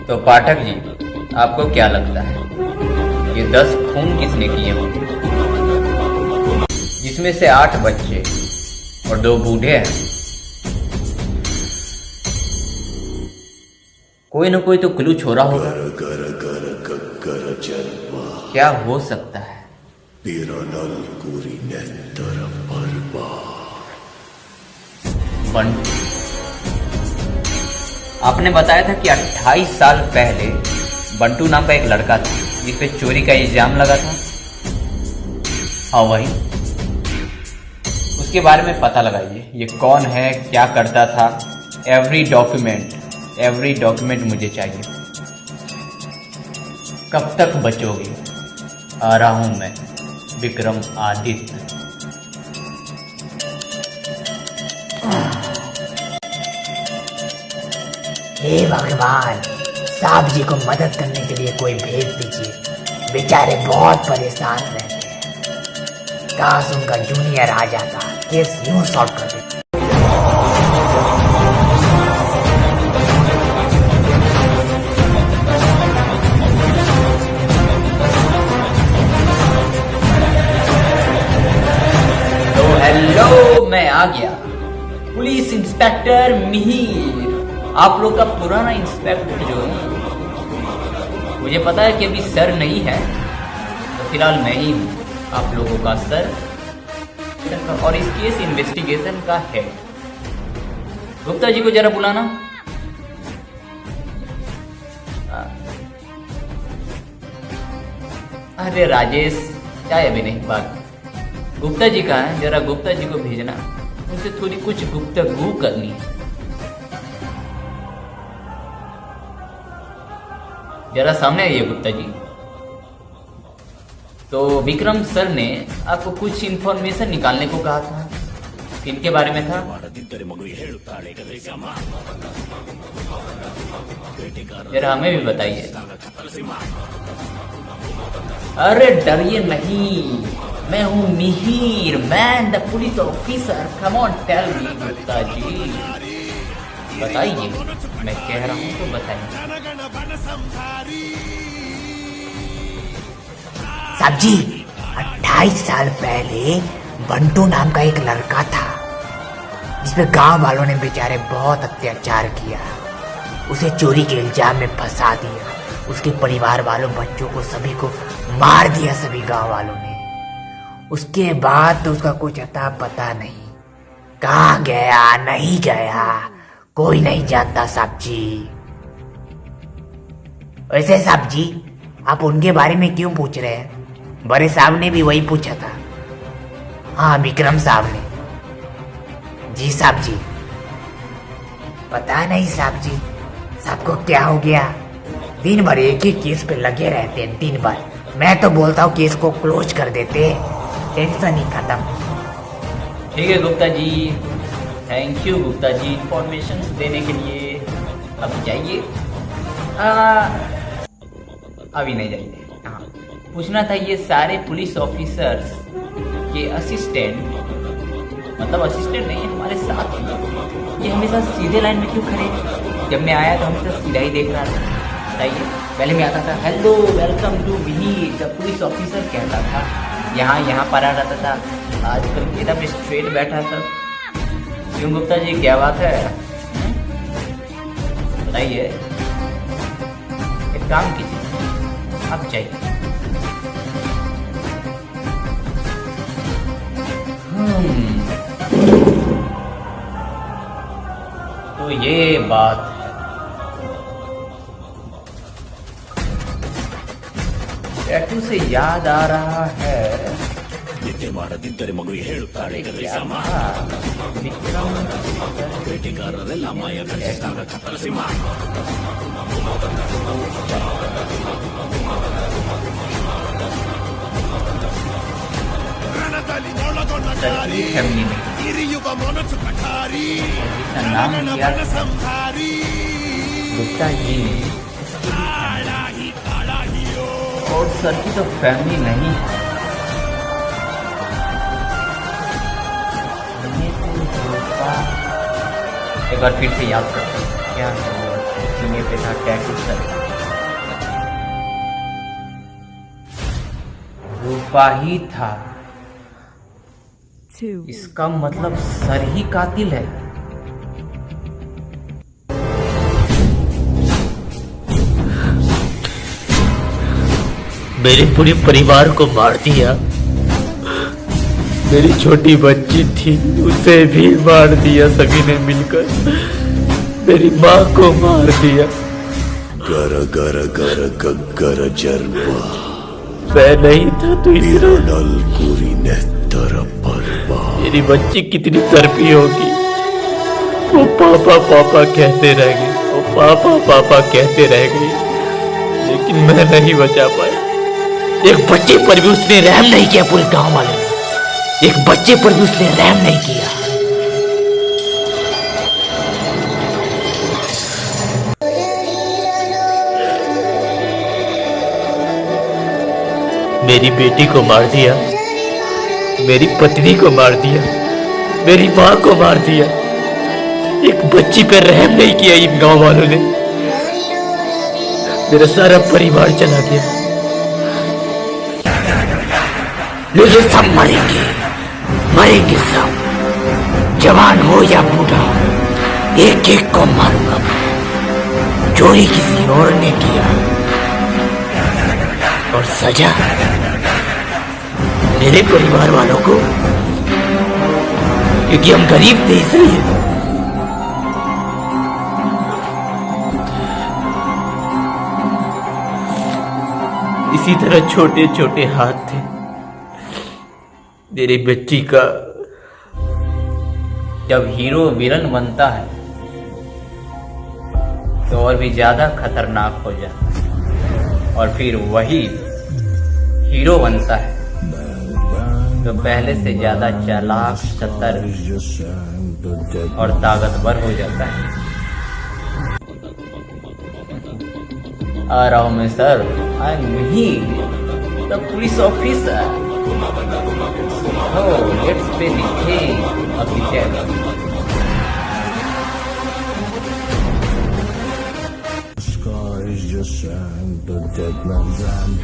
तो पाठक जी, आपको क्या लगता है ये 10 खून किसने किए होंगे, जिसमें से 8 बच्चे और 2 बूढ़े हैं? कोई ना कोई तो क्लू छोड़ा होगा। क्या हो सकता है? बंटू। आपने बताया था कि 28 साल पहले बंटू नाम का एक लड़का था जिसपे चोरी का इल्जाम लगा था। हाँ वही, उसके बारे में पता लगाइए। ये कौन है, क्या करता था, एवरी डॉक्यूमेंट मुझे चाहिए। कब तक बचोगे? आ रहा हूं मैं, विक्रम आदित्य। हे भगवान, साहब जी को मदद करने के लिए कोई भेज दीजिए, बेचारे बहुत परेशान रहते हैं। काश उनका जूनियर आ जाता, केस यूं सॉल्व कर देता। तो हेलो, मैं आ गया, पुलिस इंस्पेक्टर मिहिर, आप लोग का पुराना इंस्पेक्टर जो है। मुझे पता है कि अभी सर नहीं है, तो फिलहाल मैं ही हूँ आप लोगों का सर और इस केस इन्वेस्टिगेशन का है। गुप्ता जी को जरा बुलाना। अरे राजेश, चाहे अभी नहीं, बात गुप्ता जी का है, जरा गुप्ता जी को भेजना, उनसे थोड़ी कुछ गुफ्तगू करनी है। जरा सामने आइए गुप्ता जी। तो विक्रम सर ने आपको कुछ इंफॉर्मेशन निकालने को कहा था, किनके बारे में था? जरा हमें भी बताइए। अरे डरिए नहीं, मैं हूँ Mihir, man the police officer. Come on tell me Gupta ji, बताइए। मैं कह रहा हूँ तो बताइए। साहब जी, 28 साल पहले बंटू नाम का एक लड़का था जिसपे गांव वालों ने बेचारे बहुत अत्याचार किया। उसे चोरी के इल्जाम में फंसा दिया। उसके परिवार वालों, बच्चों को, सभी को मार दिया, सभी गांव वालों ने। उसके बाद तो उसका कुछ अता पता नहीं, कहाँ गया नहीं गया कोई नहीं जानता साहब जी। वैसे साहब जी, आप उनके बारे में क्यों पूछ रहे हैं? बड़े साहब ने भी वही पूछा था। हाँ, विक्रम साहब ने। जी साहब जी। पता नहीं साहब जी, सबको क्या हो गया, दिन भर एक ही केस पे लगे रहते हैं। दिन भर मैं तो बोलता हूँ केस को क्लोज कर देते, टेंशन ही खत्म। ठीक है Gupta ji, thank you Gupta ji information देने के लिए। अब जाइए। अभी नहीं जाइए। हाँ, पूछना था, ये सारे पुलिस ऑफिसर्स के असिस्टेंट, मतलब असिस्टेंट नहीं है, हमारे साथ ही, ये हमेशा सीधे लाइन में क्यों खड़े? जब मैं आया तो हमेशा सीधा ही देख रहा था। बताइए। पहले मैं आता था, hello welcome to Mihir the police officer कहता था, यहाँ पर आ रहता था। आजकल एकदम स्ट्रेट बैठा सब। क्यों गुप्ता जी, क्या बात है? बताइए। एक काम कीजिए, आप चाहिए। तो ये बात है। टैटू से याद आ रहा है, नाम किया गुप्ता जी ने, और सर की तो फैमिली नहीं है। एक बार फिर से याद करते हैं, क्या है वो सीने पे था टैटू सर। सिपाही था। इसका मतलब सर ही कातिल है। मेरे पूरे परिवार को मार दिया। मेरी छोटी बच्ची थी, उसे भी मार दिया सभी ने मिलकर। मेरी माँ को मार दिया। गर गर गर गग्गर जर्वा मैं नहीं था तो इतना नल कुरी नेतर परवा। मेरी बच्ची कितनी तड़पी होगी। वो पापा पापा कहते रह गई, वो पापा पापा कहते रह गई, लेकिन मैं नहीं बचा पाया। एक बच्चे पर भी उसने रहम नहीं किया। पूरे गांव वाले ने एक बच्चे पर भी उसने रहम नहीं किया। मेरी बेटी को मार दिया, मेरी पत्नी को मार दिया, मेरी माँ को मार दिया। एक बच्ची पर रहम नहीं किया इन गांव वालों ने। मेरा सारा परिवार चला गया। लेकिन सब मरेंगे, मरेंगे सब, जवान हो या बूढ़ा, एक एक को मारूंगा। चोरी किसी और ने किया और सजा मेरे परिवार वालों को, क्योंकि हम गरीब थे इसलिए। इसी तरह छोटे छोटे हाथ थे मेरी बच्ची का। जब हीरो विलन बनता है तो और भी ज्यादा खतरनाक हो जाता है, और फिर वही हीरो बनता है तो पहले से ज्यादा चालाक, चतुर और ताकतवर हो जाता है। आ रहा हूं मैं sir, I am he the police officer. Oh, let's play the game of the devil. Sky is just sand, the dead man's hand.